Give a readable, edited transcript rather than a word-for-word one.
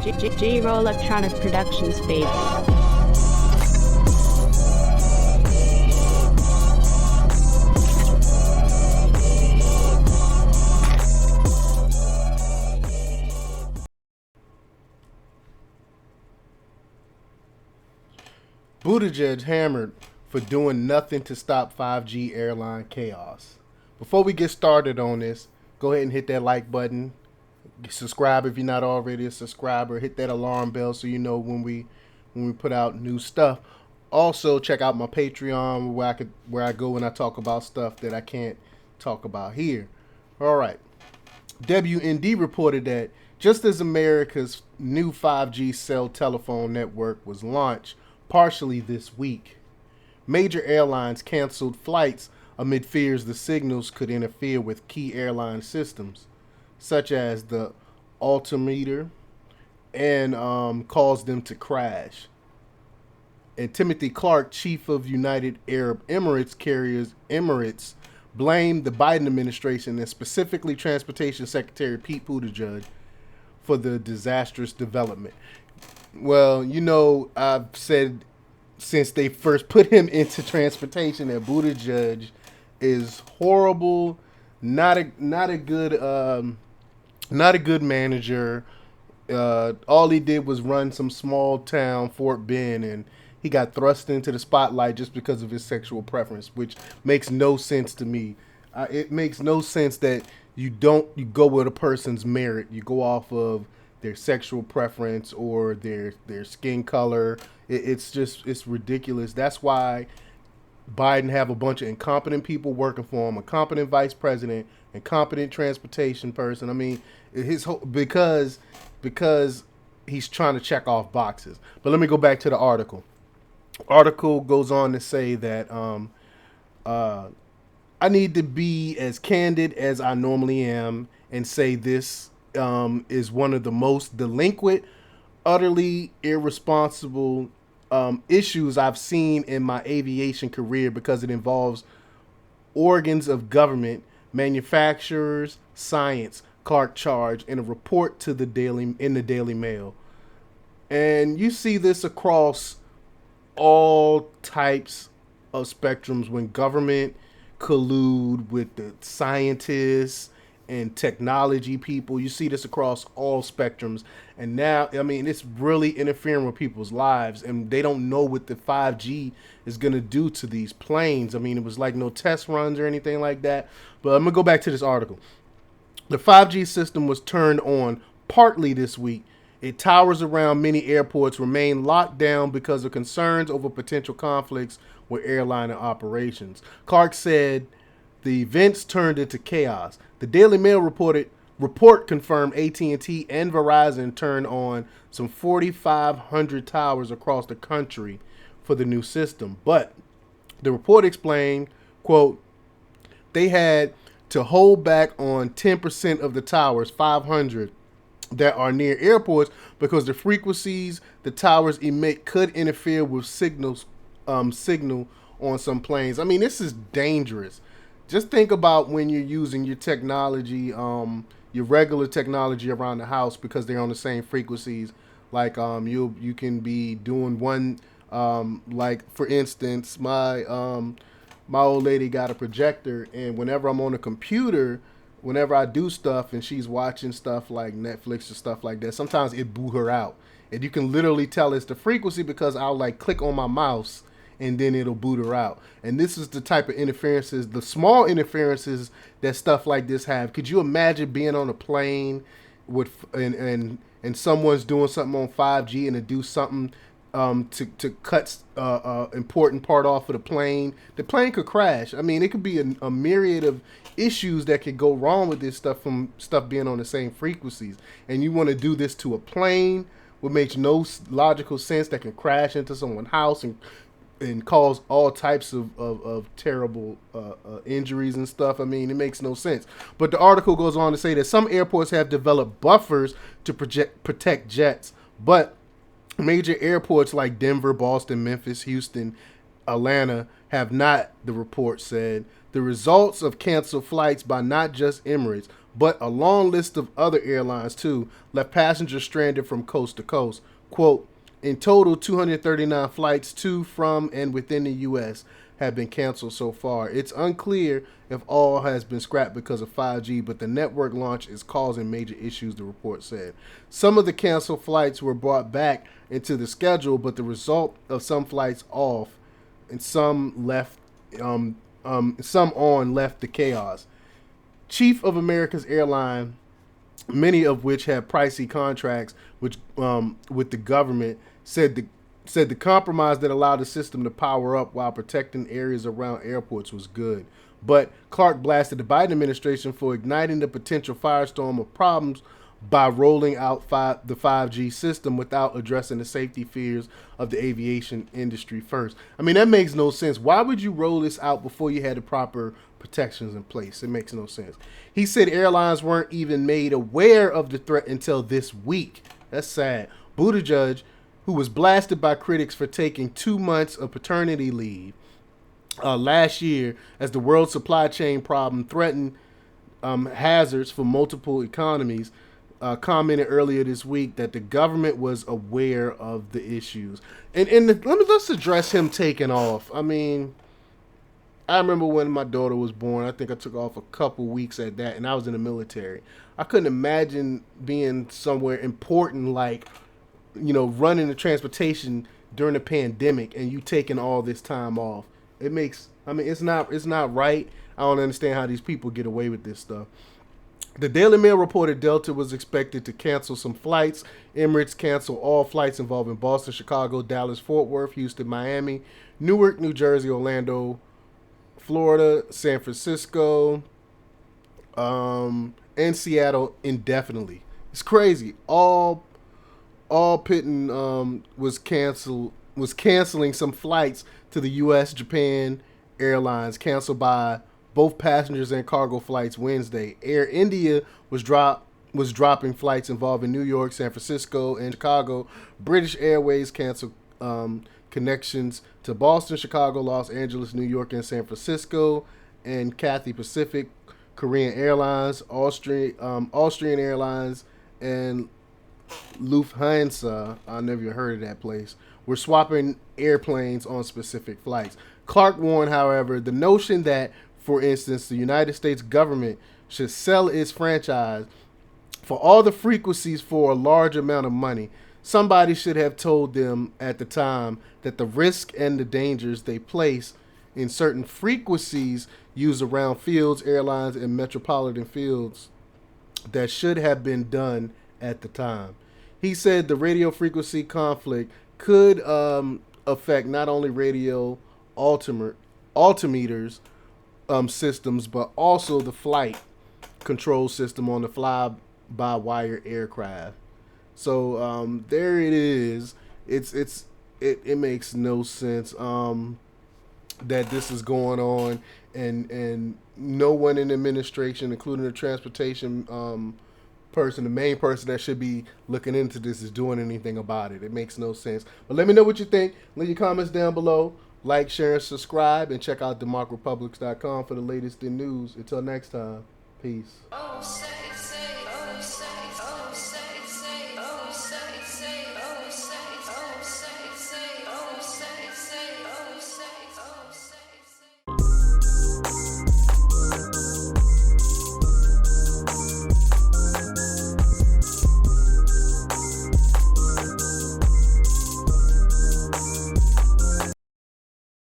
J-Roll Electronic Productions, baby. Buttigieg hammered for doing nothing to stop 5G airline chaos. Before we get started on this, go ahead and hit that like button. Subscribe if you're not already a subscriber. Hit that alarm bell so you know when we put out new stuff. Also, check out my Patreon where I go and I talk about stuff that I can't talk about here. All right. WND reported that just as America's new 5G cell telephone network was launched partially this week, major airlines canceled flights amid fears the signals could interfere with key airline systems, such as the altimeter, and cause them to crash. And Timothy Clark, chief of United Arab Emirates carriers Emirates, blamed the Biden administration and specifically Transportation Secretary Pete Buttigieg for the disastrous development. Well, you know, I've said since they first put him into transportation that Buttigieg is horrible, not a good manager. All he did was run some small town Fort Bend, and he got thrust into the spotlight just because of his sexual preference, which makes no sense to me. It makes no sense that you go with a person's merit. You go off of their sexual preference or their skin color. It's ridiculous. That's why Biden have a bunch of incompetent people working for him, a competent vice president, incompetent transportation person. I mean, because he's trying to check off boxes. But let me go back to the article. Article goes on to say that I need to be as candid as I normally am and say this is one of the most delinquent, utterly irresponsible issues I've seen in my aviation career because it involves organs of government, manufacturers, science, Clark charged in a report to the Daily Mail. And you see this across all types of spectrums when government collude with the scientists and technology people. You see this across all spectrums. And now, I mean, it's really interfering with people's lives, and they don't know what the 5G is going to do to these planes. I mean, it was like no test runs or anything like that. But I'm going to go back to this article. The 5G system was turned on partly this week. Towers around many airports remain locked down because of concerns over potential conflicts with airline operations. Clark said the events turned into chaos. The Daily Mail report confirmed AT&T and Verizon turned on some 4,500 towers across the country for the new system. But the report explained, quote, they had to hold back on 10% of the towers, 500, that are near airports because the frequencies the towers emit could interfere with signal on some planes. I mean, this is dangerous. Just think about when you're using your technology, your regular technology around the house because they're on the same frequencies. Like you can be doing one, like for instance, my old lady got a projector, and whenever I'm on a computer, whenever I do stuff and she's watching stuff like Netflix or stuff like that, sometimes it boo her out. And you can literally tell it's the frequency because I'll like click on my mouse and then it'll boot her out. And this is the type of interferences, the small interferences that stuff like this have. Could you imagine being on a plane with and someone's doing something on 5G and to do something to cut important part off of the plane could crash. I mean, it could be a myriad of issues that could go wrong with this stuff from stuff being on the same frequencies. And you want to do this to a plane, which makes no logical sense, that can crash into someone's house and cause all types of terrible injuries and stuff. I mean, it makes no sense. But the article goes on to say that some airports have developed buffers to protect jets, but major airports like Denver, Boston, Memphis, Houston, Atlanta have not, the report said. The results of canceled flights by not just Emirates, but a long list of other airlines too left passengers stranded from coast to coast. Quote, in total, 239 flights to, from, and within the U.S. have been canceled so far. It's unclear if all has been scrapped because of 5G, but the network launch is causing major issues, the report said. Some of the canceled flights were brought back into the schedule, but the result of some flights off and some left, some on left the chaos. Chief of America's airline, many of which have pricey contracts which with the government, said the compromise that allowed the system to power up while protecting areas around airports was good. But Clark blasted the Biden administration for igniting the potential firestorm of problems by rolling out the 5G system without addressing the safety fears of the aviation industry first. I mean, that makes no sense. Why would you roll this out before you had the proper protections in place? It makes no sense. He said airlines weren't even made aware of the threat until this week. That's sad. Buttigieg, who was blasted by critics for taking 2 months of paternity leave last year as the world supply chain problem threatened hazards for multiple economies, commented earlier this week that the government was aware of the issues. And let's address him taking off. I mean, I remember when my daughter was born, I think I took off a couple weeks at that, and I was in the military. I couldn't imagine being somewhere important like, running the transportation during the pandemic and you taking all this time off. It's not right. I don't understand how these people get away with this stuff. The Daily Mail reported Delta was expected to cancel some flights. Emirates canceled all flights involving Boston, Chicago, Dallas, Fort Worth, Houston, Miami, Newark, New Jersey, Orlando, Florida, San Francisco, and Seattle indefinitely. It's crazy. All Pitting was canceling some flights to the U.S. Japan Airlines, canceled by both passengers and cargo flights Wednesday. Air India was dropping flights involving New York, San Francisco, and Chicago. British Airways canceled connections to Boston, Chicago, Los Angeles, New York, and San Francisco. And Cathay Pacific, Korean Airlines, Austrian Airlines, and Lufthansa, I never even heard of that place, were swapping airplanes on specific flights. Clark warned, however, the notion that, for instance, the United States government should sell its franchise for all the frequencies for a large amount of money. Somebody should have told them at the time that the risk and the dangers they place in certain frequencies used around fields, airlines, and metropolitan fields that should have been done at the time. He said the radio frequency conflict could affect not only radio altimeters systems, but also the flight control system on the fly-by-wire aircraft. So there it is. It makes no sense that this is going on, and no one in the administration, including the transportation person, the main person that should be looking into this, is doing anything about it. It makes no sense. But let me know what you think. Leave your comments down below. Like, share, and subscribe, and check out democrepublics.com for the latest in news. Until next time, peace.